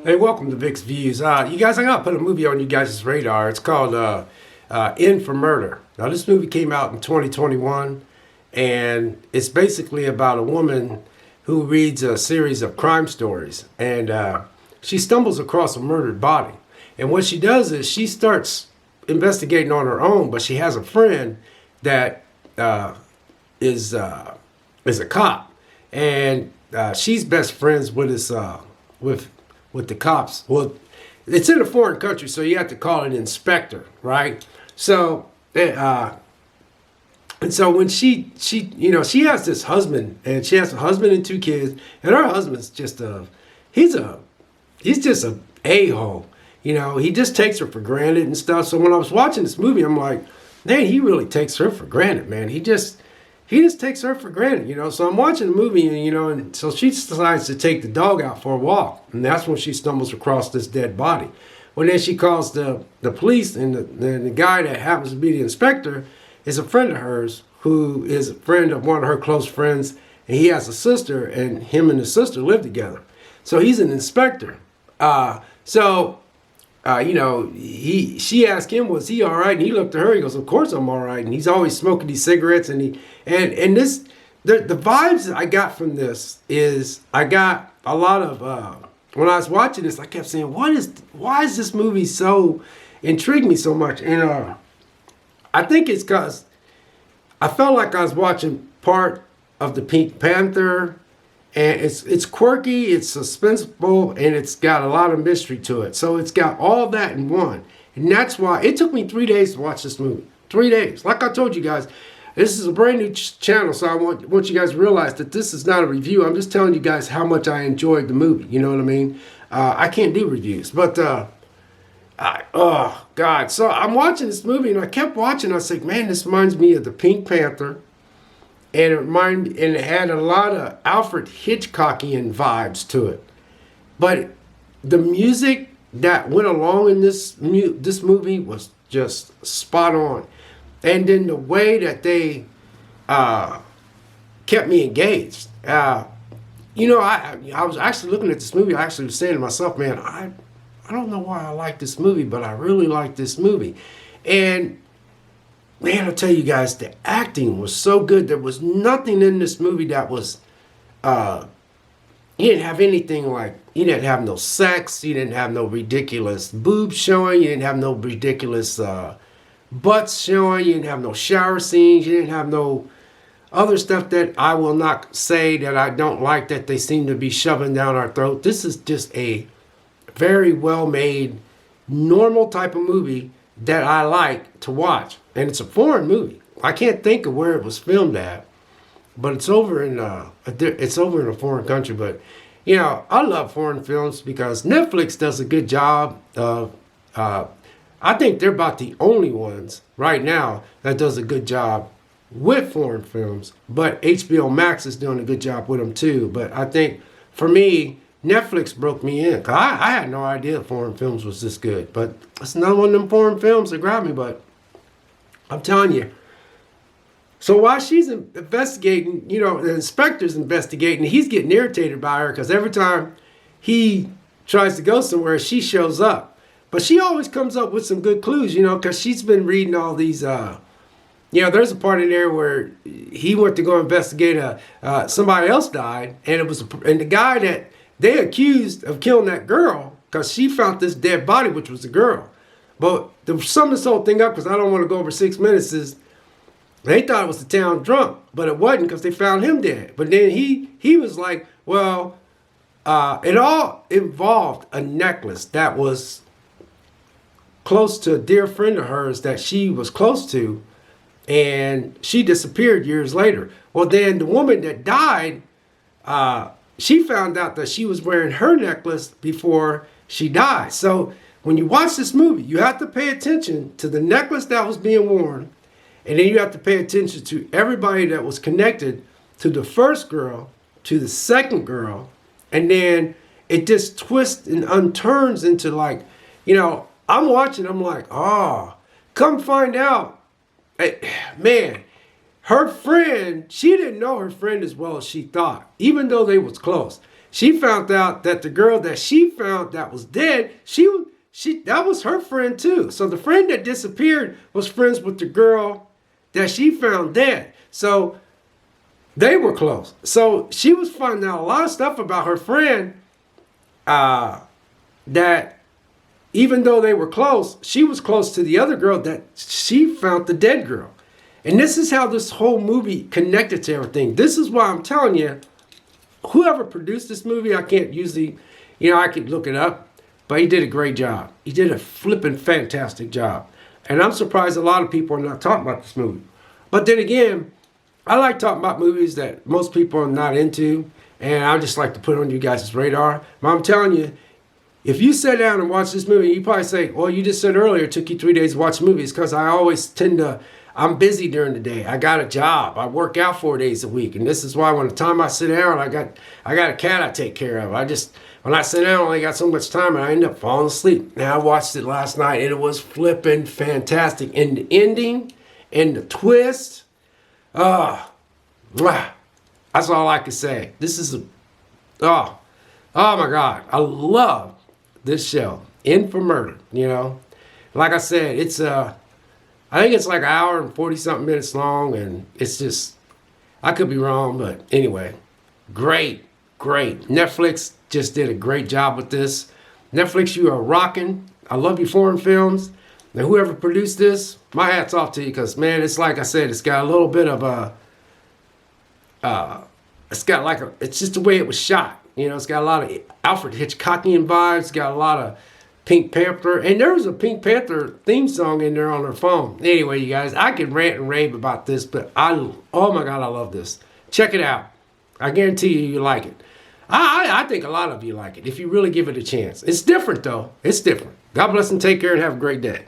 Hey, welcome to Vic's Views. You guys, I gotta put a movie on you guys' radar. It's called In for Murder. Now, this movie came out in 2021, and it's basically about a woman who reads a series of crime stories, and she stumbles across a murdered body. And what she does is she starts investigating on her own, but she has a friend that is a cop, and she's best friends with this with the cops. Well, it's in a foreign country, so you have to call it inspector, right? So, and so when she has this husband, and she has a husband and two kids, and her husband's just he's just a a-hole. He just takes her for granted and stuff. So when I was watching this movie, I'm like, man, he really takes her for granted, man. He just takes her for granted. So I'm watching the movie, and so she decides to take the dog out for a walk, and that's when she stumbles across this dead body. Well, then she calls the police, and the guy that happens to be the inspector is a friend of hers, who is a friend of one of her close friends, and he has a sister, and him and his sister live together. So he's an inspector. She asked him, was he all right? And he looked at her, he goes, of course I'm all right. And he's always smoking these cigarettes. And the vibes that I got from this is, I got a lot of, when I was watching this, I kept saying, why is this movie so, intrigued me so much? And I think it's because I felt like I was watching part of the Pink Panther. And it's quirky, it's suspenseful, and it's got a lot of mystery to it. So it's got all that in one. And that's why it took me 3 days to watch this movie. 3 days. Like I told you guys, this is a brand new channel, so I want you guys to realize that this is not a review. I'm just telling you guys how much I enjoyed the movie. You know what I mean? I can't do reviews. But, oh, God. So I'm watching this movie, and I kept watching. I was like, man, this reminds me of the Pink Panther. And it had a lot of Alfred Hitchcockian vibes to it. But the music that went along in this movie was just spot on. And then the way that they kept me engaged. I was actually looking at this movie. I actually was saying to myself, man, I don't know why I like this movie, but I really like this movie. And man, I'll tell you guys, the acting was so good. There was nothing in this movie that was, you didn't have anything like, you didn't have no sex, you didn't have no ridiculous boobs showing, you didn't have no ridiculous butts showing, you didn't have no shower scenes, you didn't have no other stuff that I will not say that I don't like that they seem to be shoving down our throat. This is just a very well-made, normal type of movie that I like to watch. And it's a foreign movie. I can't think of where it was filmed at, but it's over in a foreign country. But I love foreign films because Netflix does a good job of. I think they're about the only ones right now that does a good job with foreign films. But HBO Max is doing a good job with them too. But I think for me, Netflix broke me in. Cause I had no idea foreign films was this good. But it's another one of them foreign films that grabbed me. But I'm telling you. So while she's investigating, the inspector's investigating, he's getting irritated by her because every time he tries to go somewhere, she shows up. But she always comes up with some good clues, because she's been reading all these, there's a part in there where he went to go investigate somebody else died, and and the guy that they accused of killing that girl, because she found this dead body, which was a girl. But to sum this whole thing up, because I don't want to go over 6 minutes, is they thought it was the town drunk, but it wasn't because they found him dead. But then he was like, well, it all involved a necklace that was close to a dear friend of hers that she was close to, and she disappeared years later. Well, then the woman that died, she found out that she was wearing her necklace before she died. So when you watch this movie, you have to pay attention to the necklace that was being worn, and then you have to pay attention to everybody that was connected to the first girl, to the second girl, and then it just twists and unturns into like, I'm watching, I'm like, come find out, man, her friend, she didn't know her friend as well as she thought, even though they was close. she found out that the girl that she found that was dead, she that was her friend too. So the friend that disappeared was friends with the girl that she found dead. So they were close. So she was finding out a lot of stuff about her friend, that even though they were close, she was close to the other girl that she found the dead girl. And this is how this whole movie connected to everything. This is why I'm telling you, whoever produced this movie, I can't usually, I could look it up, but he did a great job. He did a flipping fantastic job. And I'm surprised a lot of people are not talking about this movie. But then again, I like talking about movies that most people are not into, and I just like to put it on you guys' radar. But I'm telling you, if you sit down and watch this movie, you probably say, well, you just said earlier it took you 3 days to watch movies, because I always I'm busy during the day. I got a job. I work out 4 days a week. And this is why when the time I sit down, I got a cat I take care of. When I sit down, I only got so much time and I end up falling asleep. Now I watched it last night and it was flipping fantastic. And the ending and the twist, that's all I can say. This is oh my God. I love this show, In for Murder, Like I said, I think it's like an hour and 40-something minutes long, and it's just, I could be wrong, but anyway, great. Netflix just did a great job with this. Netflix, you are rocking. I love your foreign films. Now, whoever produced this, my hat's off to you, because, man, it's like I said, it's got a little bit of it's just the way it was shot. It's got a lot of Alfred Hitchcockian vibes. It's got a lot of Pink Panther, and there was a Pink Panther theme song in there on her phone. Anyway, you guys, I could rant and rave about this, but oh my God, I love this. Check it out. I guarantee you like it. I think a lot of you like it if you really give it a chance. It's different though. It's different. God bless and take care and have a great day.